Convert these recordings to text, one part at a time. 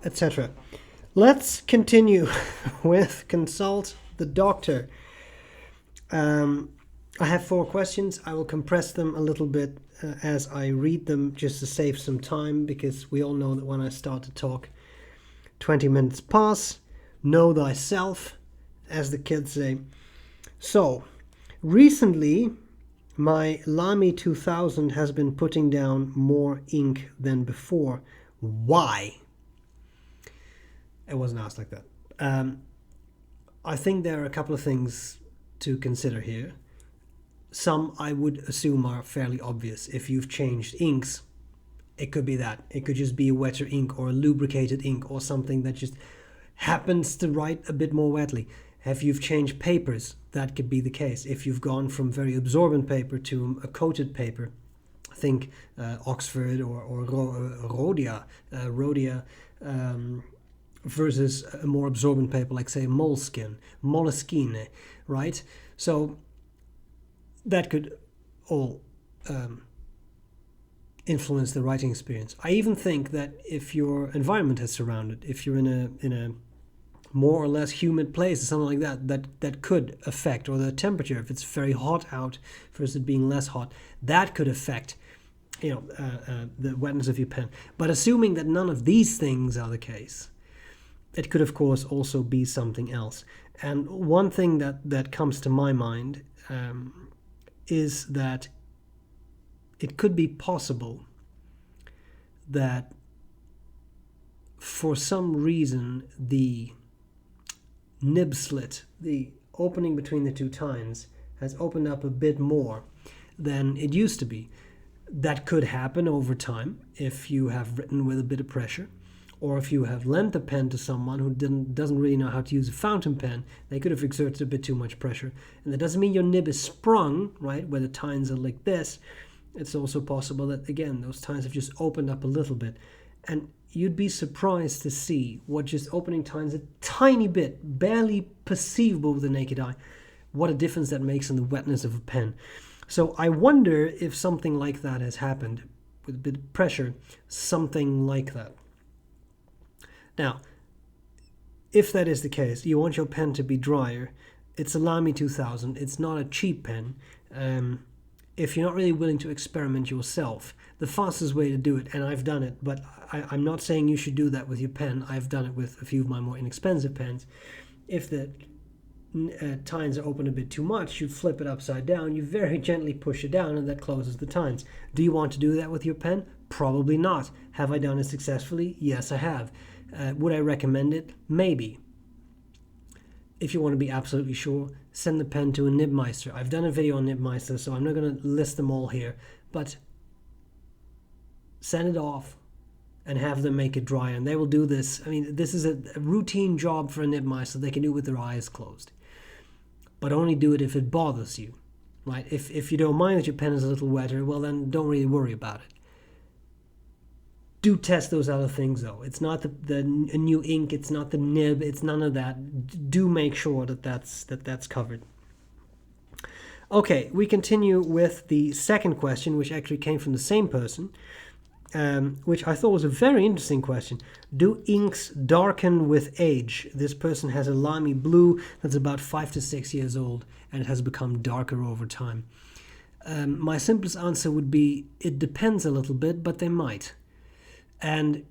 etc. Let's continue with consult the doctor. I have 4 questions. I will compress them a little bit as I read them, just to save some time, because we all know that when I start to talk, 20 minutes pass. Know thyself, as the kids say. So, recently, my Lamy 2000 has been putting down more ink than before. Why? It wasn't asked like that. I think there are a couple of things to consider here. Some I would assume are fairly obvious. If you've changed inks, it could be that. It could just be a wetter ink or a lubricated ink or something that just happens to write a bit more wetly. If you've changed papers, that could be the case. If you've gone from very absorbent paper to a coated paper, think Oxford or Rhodia, versus a more absorbent paper like, say, Moleskine, right? So that could all influence the writing experience. I even think that if your environment has surrounded, if you're in a more or less humid place or something like that could affect, or the temperature, if it's very hot out versus it being less hot, that could affect the wetness of your pen. But assuming that none of these things are the case, it could of course also be something else. And one thing that comes to my mind is that it could be possible that for some reason the nib slit, the opening between the 2 tines, has opened up a bit more than it used to be. That could happen over time if you have written with a bit of pressure, or if you have lent a pen to someone who doesn't really know how to use a fountain pen. They could have exerted a bit too much pressure. And that doesn't mean your nib is sprung, right, where the tines are like this. It's also possible that, again, those tines have just opened up a little bit. And you'd be surprised to see what just opening tines a tiny bit, barely perceivable with the naked eye, what a difference that makes in the wetness of a pen. So I wonder if something like that has happened with a bit of pressure, something like that. Now, if that is the case, you want your pen to be drier. It's a Lamy 2000. It's not a cheap pen. If you're not really willing to experiment yourself, the fastest way to do it, and I've done it, but I'm not saying you should do that with your pen. I've done it with a few of my more inexpensive pens. If the tines are open a bit too much, you flip it upside down, you very gently push it down, and that closes the tines. Do you want to do that with your pen? Probably not. Have I done it successfully? Yes, I have. Would I recommend it? Maybe. If you want to be absolutely sure, send the pen to a nibmeister. I've done a video on nibmeister, so I'm not going to list them all here, but send it off and have them make it drier, and they will do this. I mean, this is a routine job for a nibmeister. They can do it with their eyes closed, but only do it if it bothers you, right? If you don't mind that your pen is a little wetter, well, then don't really worry about it. Do test those other things, though. It's not the new ink, it's not the nib, it's none of that. Do make sure that that's covered. Okay, we continue with the second question, which actually came from the same person, which I thought was a very interesting question. Do inks darken with age? This person has a Lamy blue that's about 5 to 6 years old, and it has become darker over time. My simplest answer would be, it depends a little bit, but they might. And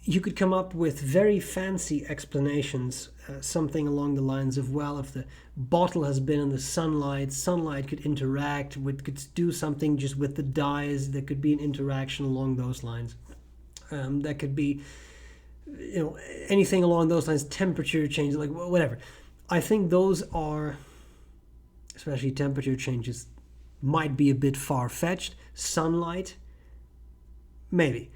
you could come up with very fancy explanations, something along the lines of, well, if the bottle has been in the sunlight could interact with, could do something just with the dyes. There could be an interaction along those lines. That could be, anything along those lines, temperature changes, like whatever. I think those are, especially temperature changes, might be a bit far-fetched. Sunlight, maybe.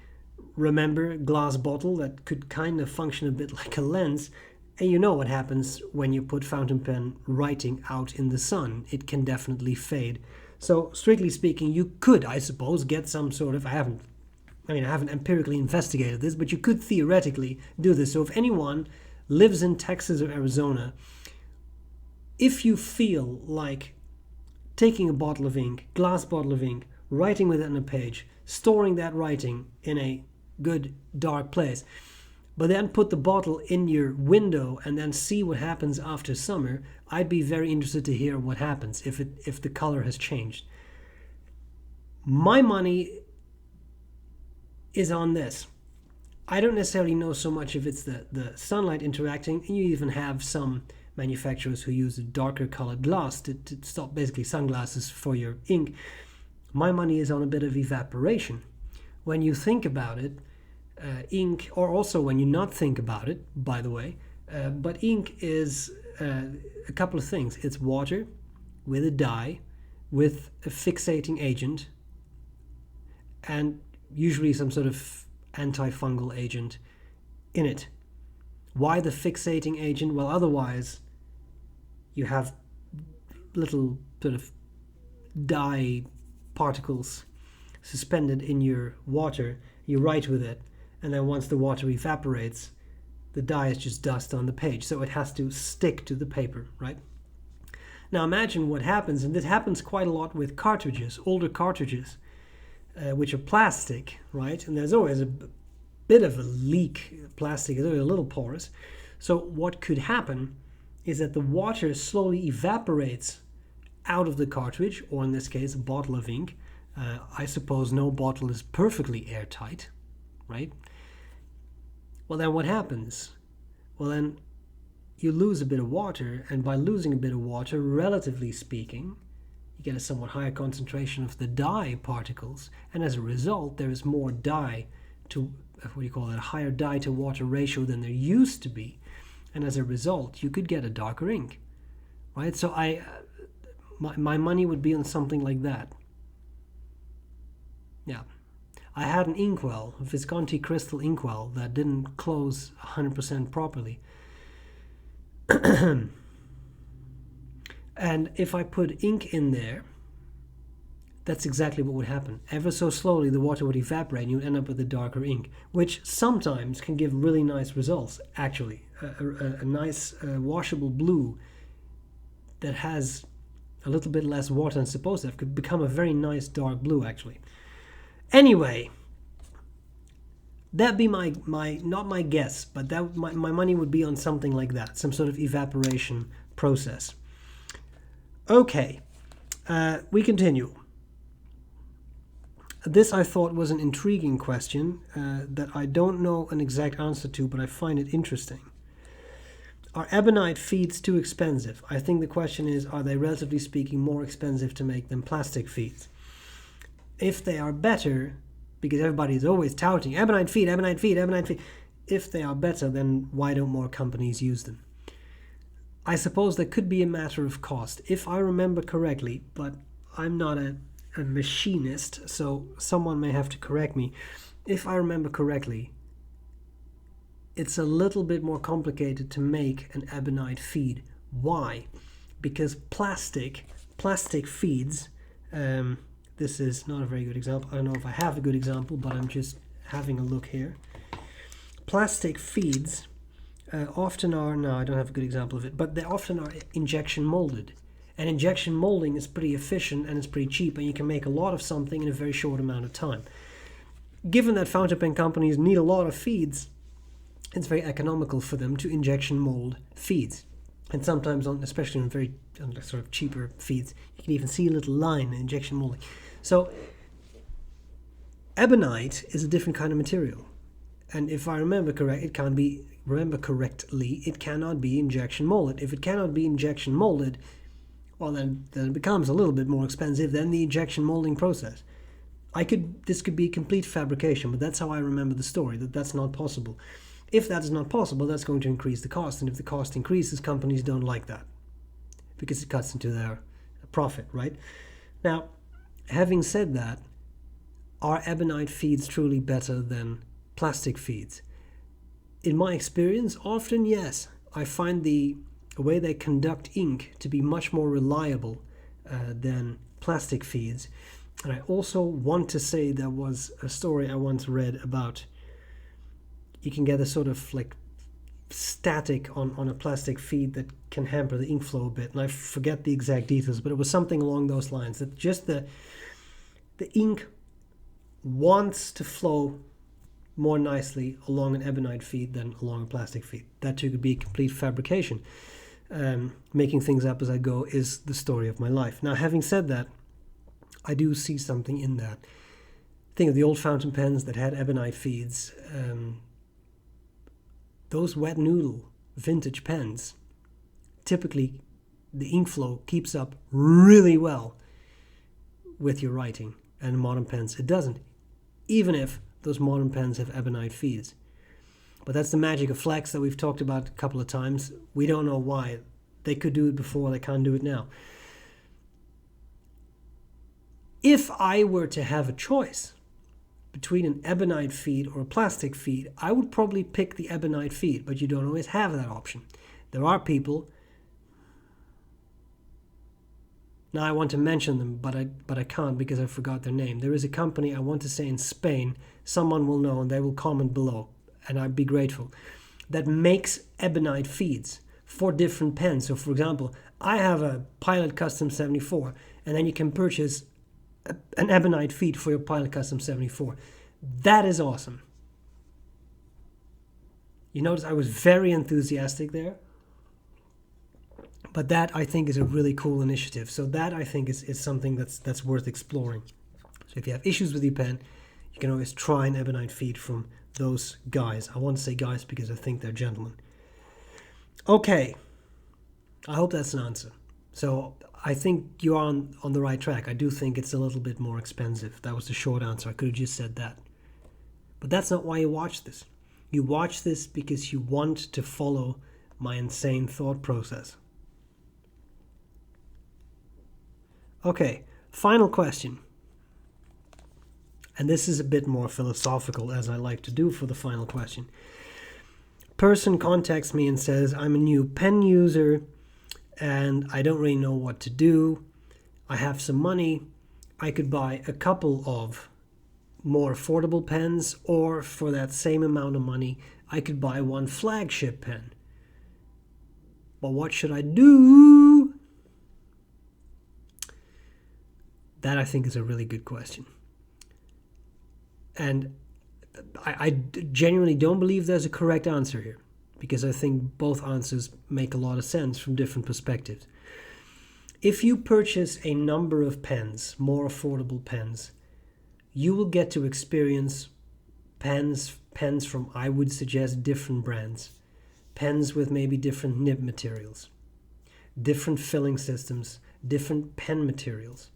Remember, glass bottle, that could kind of function a bit like a lens. And you know what happens when you put fountain pen writing out in the sun. It can definitely fade. So, strictly speaking, you could, I suppose, get some sort of, I haven't empirically investigated this, but you could theoretically do this. So if anyone lives in Texas or Arizona, if you feel like taking a bottle of ink, glass bottle of ink, writing with it on a page, storing that writing in a good dark place. But then put the bottle in your window and then see what happens after summer. I'd be very interested to hear what happens if the color has changed. My money is on this. I don't necessarily know so much if it's the sunlight interacting, and you even have some manufacturers who use a darker colored glass to stop basically sunglasses for your ink. My money is on a bit of evaporation. When you think about it, ink, or also when you not think about it, by the way, but ink is a couple of things. It's water with a dye, with a fixating agent, and usually some sort of antifungal agent in it. Why the fixating agent? Well, otherwise you have little sort of dye particles suspended in your water. You write with it, and then once the water evaporates, the dye is just dust on the page, so it has to stick to the paper, right? Now imagine what happens, and this happens quite a lot with cartridges, older cartridges, which are plastic, right? And there's always a bit of a leak. Plastic is always a little porous. So what could happen is that the water slowly evaporates out of the cartridge, or in this case, a bottle of ink. I suppose no bottle is perfectly airtight, right? Well, then what happens? Well, then you lose a bit of water, and by losing a bit of water, relatively speaking, you get a somewhat higher concentration of the dye particles, and as a result, there is more dye to, a higher dye to water ratio than there used to be, and as a result, you could get a darker ink, right? So my money would be on something like that. Yeah. I had an inkwell, a Visconti crystal inkwell that didn't close 100% properly. And if I put ink in there, that's exactly what would happen. Ever so slowly, the water would evaporate and you would end up with a darker ink, which sometimes can give really nice results, actually. A nice washable blue that has a little bit less water than it's supposed to have could become a very nice dark blue, actually. Anyway, that'd be my not my guess, but that my money would be on something like that, some sort of evaporation process. Okay, we continue. This I thought was an intriguing question that I don't know an exact answer to, but I find it interesting. Are ebonite feeds too expensive? I think the question is, are they relatively speaking more expensive to make than plastic feeds? If they are better, because everybody is always touting ebonite feed, ebonite feed, ebonite feed. If they are better, then why don't more companies use them? I suppose that could be a matter of cost, if I remember correctly, but I'm not a machinist, so someone may have to correct me. If I remember correctly, it's a little bit more complicated to make an ebonite feed. Why? Because plastic feeds, this is not a very good example. I don't know if I have a good example, but I'm just having a look here. Plastic feeds often are, no, I don't have a good example of it, but they often are injection molded. And injection molding is pretty efficient and it's pretty cheap, and you can make a lot of something in a very short amount of time. Given that fountain pen companies need a lot of feeds, it's very economical for them to injection mold feeds. And sometimes, especially on very sort of cheaper feeds, you can even see a little line in injection molding. So ebonite is a different kind of material. And if I remember correctly, it cannot be injection molded. If it cannot be injection molded, well, then it becomes a little bit more expensive than the injection molding process. This could be complete fabrication, but that's how I remember the story, that's not possible. If that is not possible, that's going to increase the cost, and if the cost increases, companies don't like that because it cuts into their profit, right? Now, having said that, are ebonite feeds truly better than plastic feeds? In my experience, often yes. I find the way they conduct ink to be much more reliable than plastic feeds. And I also want to say there was a story I once read about you can get a sort of like static on a plastic feed that can hamper the ink flow a bit. And I forget the exact details, but it was something along those lines, that just the ink wants to flow more nicely along an ebonite feed than along a plastic feed. That too could be a complete fabrication. Making things up as I go is the story of my life. Now, having said that, I do see something in that. Think of the old fountain pens that had ebonite feeds. Those wet noodle vintage pens, typically the ink flow keeps up really well with your writing, and modern pens it doesn't, even if those modern pens have ebonite feeds. But that's the magic of flex that we've talked about a couple of times. We don't know why. They could do it before, they can't do it now. If I were to have a choice between an ebonite feed or a plastic feed, I would probably pick the ebonite feed, but you don't always have that option. There are people, now I want to mention them, but I can't because I forgot their name. There is a company, I want to say in Spain, someone will know and they will comment below, and I'd be grateful, that makes ebonite feeds for different pens. So for example, I have a Pilot Custom 74, and then you can purchase an ebonite feed for your Pilot Custom 74. That is awesome. You notice I was very enthusiastic there. But that, I think, is a really cool initiative. So that, I think, is something that's worth exploring. So if you have issues with your pen, you can always try an ebonite feed from those guys. I want to say guys because I think they're gentlemen. Okay. I hope that's an answer. So I think you're on the right track. I do think it's a little bit more expensive. That was the short answer. I could have just said that. But that's not why you watch this. You watch this because you want to follow my insane thought process. Okay, final question. And this is a bit more philosophical, as I like to do for the final question. Person contacts me and says, I'm a new pen user and I don't really know what to do. I have some money. I could buy a couple of more affordable pens, or for that same amount of money, I could buy one flagship pen. But what should I do? That, I think, is a really good question. And I genuinely don't believe there's a correct answer here, because I think both answers make a lot of sense from different perspectives. If you purchase a number of pens, more affordable pens, you will get to experience pens from, I would suggest, different brands. Pens with maybe different nib materials, different filling systems, different pen materials.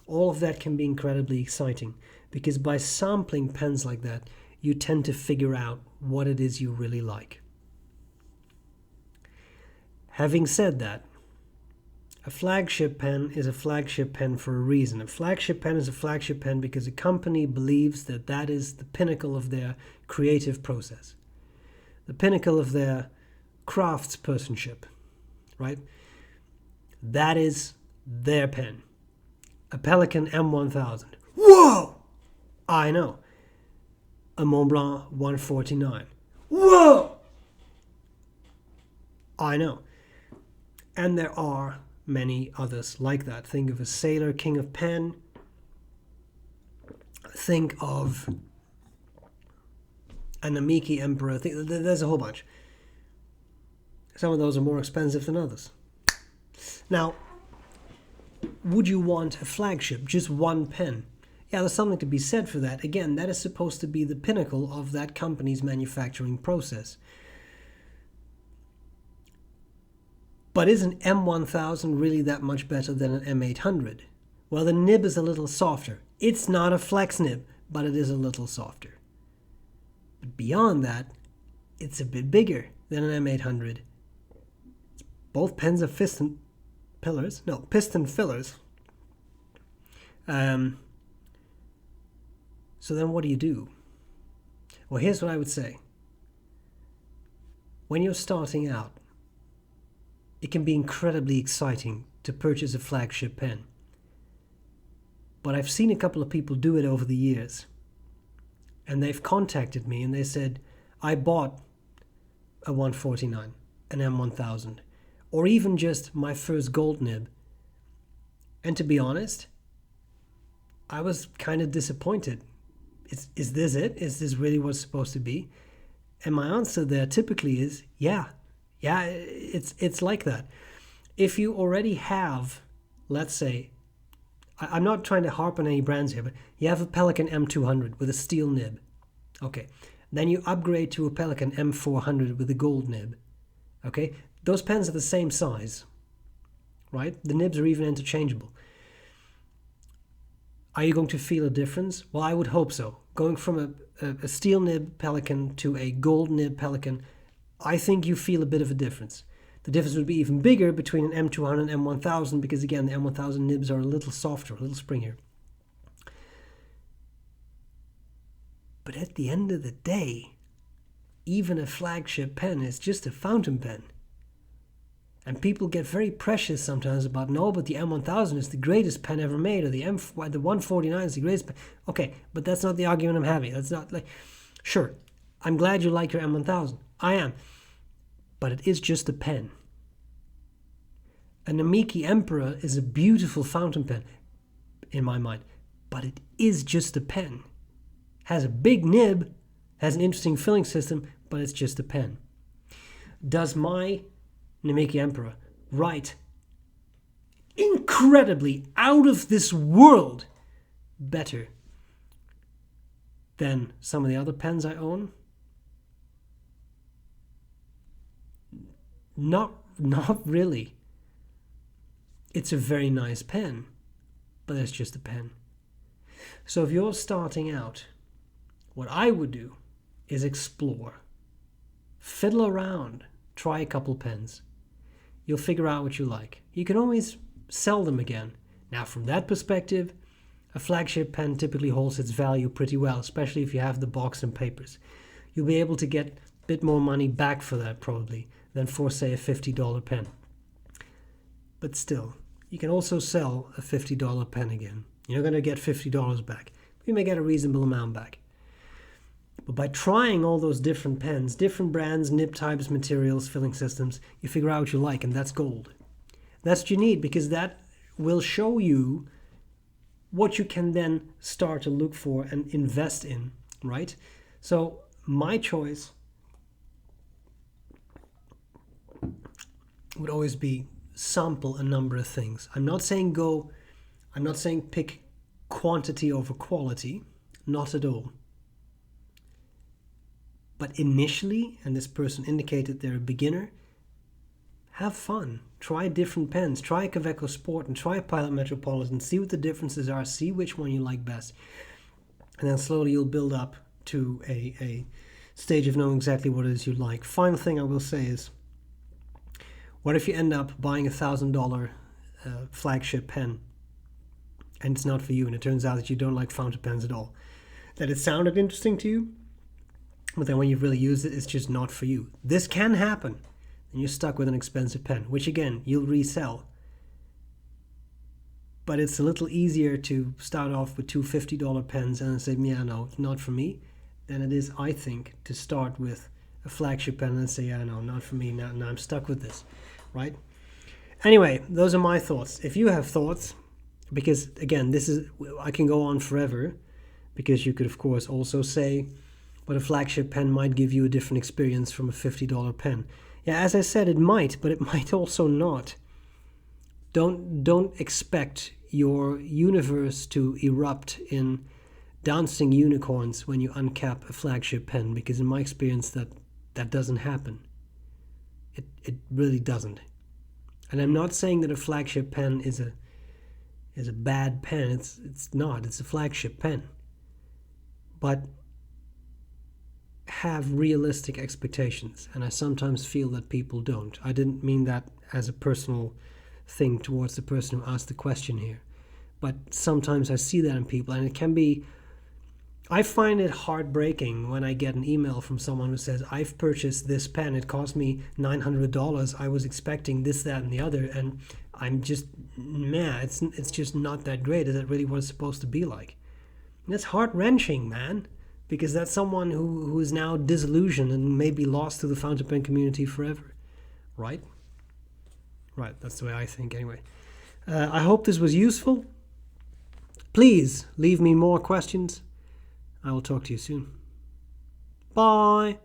All of that can be incredibly exciting, because by sampling pens like that, you tend to figure out what it is you really like. Having said that, a flagship pen is a flagship pen for a reason. A flagship pen is a flagship pen because a company believes that that is the pinnacle of their creative process, the pinnacle of their craftspersonship, right? That is their pen. A Pelican M1000. Whoa! I know. A Montblanc 149. Whoa! I know. And there are many others like that. Think of a Sailor King of Pen. Think of an Namiki Emperor. There's a whole bunch. Some of those are more expensive than others. Now, would you want a flagship, just one pen? Yeah, there's something to be said for that. Again, that is supposed to be the pinnacle of that company's manufacturing process. But is an M1000 really that much better than an M800? Well, the nib is a little softer. It's not a flex nib, but it is a little softer. But beyond that, it's a bit bigger than an M800. Both pens have piston fillers. So then what do you do? Well, here's what I would say. When you're starting out, it can be incredibly exciting to purchase a flagship pen. But I've seen a couple of people do it over the years. And they've contacted me and they said, I bought a 149, an M1000, or even just my first gold nib. And to be honest, I was kind of disappointed. is this it? Is this really what's supposed to be? And my answer there typically is, yeah, it's like that. If you already have, let's say, I'm not trying to harp on any brands here, but you have a Pelican M200 with a steel nib. Okay, then you upgrade to a Pelican M400 with a gold nib. Okay, those pens are the same size, right? The nibs are even interchangeable. Are you going to feel a difference? Well, I would hope so. Going from a steel nib Pelican to a gold nib Pelican, I think you feel a bit of a difference. The difference would be even bigger between an M200 and M1000 because, again, the M1000 nibs are a little softer, a little springier. But at the end of the day, even a flagship pen is just a fountain pen. And people get very precious sometimes about, no, but the M1000 is the greatest pen ever made, or the 149 is the greatest pen. Okay, but that's not the argument I'm having. That's not like, sure, I'm glad you like your M1000. I am. But it is just a pen. A Namiki Emperor is a beautiful fountain pen, in my mind. But it is just a pen. Has a big nib, has an interesting filling system, but it's just a pen. Does my Namiki Emperor write incredibly out of this world better than some of the other pens I own? Not really. It's a very nice pen, but it's just a pen. So if you're starting out, what I would do is explore, fiddle around, try a couple pens. You'll figure out what you like. You can always sell them again. Now, from that perspective, a flagship pen typically holds its value pretty well, especially if you have the box and papers. You'll be able to get a bit more money back for that probably than for, say, a $50 pen. But still, you can also sell a $50 pen again. You're not going to get $50 back. You may get a reasonable amount back. But by trying all those different pens, different brands, nib types, materials, filling systems, you figure out what you like, and that's gold. That's what you need, because that will show you what you can then start to look for and invest in, right? So my choice would always be sample a number of things. I'm not saying pick quantity over quality, not at all. But initially, and this person indicated they're a beginner, have fun. Try different pens. Try a Kaweco Sport and try a Pilot Metropolitan. See what the differences are. See which one you like best. And then slowly you'll build up to a stage of knowing exactly what it is you like. Final thing I will say is, what if you end up buying $1,000 flagship pen and it's not for you, and it turns out that you don't like fountain pens at all? That it sounded interesting to you, but then when you've really used it, it's just not for you. This can happen, and you're stuck with an expensive pen, which again, you'll resell. But it's a little easier to start off with two $50 pens and say, yeah, no, not for me, than it is, I think, to start with a flagship pen and say, yeah, no, not for me, now I'm stuck with this, right? Anyway, those are my thoughts. If you have thoughts, because again, I can go on forever, because you could, of course, also say, but a flagship pen might give you a different experience from a $50 pen. Yeah, as I said, it might, but it might also not. Don't expect your universe to erupt in dancing unicorns when you uncap a flagship pen, because in my experience that doesn't happen. It really doesn't. And I'm not saying that a flagship pen is a bad pen. It's not. It's a flagship pen. But have realistic expectations, and I sometimes feel that people don't. I didn't mean that as a personal thing towards the person who asked the question here, but sometimes I see that in people, and it can be, I find it heartbreaking when I get an email from someone who says, I've purchased this pen, it cost me $900, I was expecting this, that, and the other, and I'm just, man, it's just not that great. Is that really what it's supposed to be like? And it's heart-wrenching, man. Because that's someone who is now disillusioned and may be lost to the fountain pen community forever. Right? Right, that's the way I think anyway. I hope this was useful. Please leave me more questions. I will talk to you soon. Bye.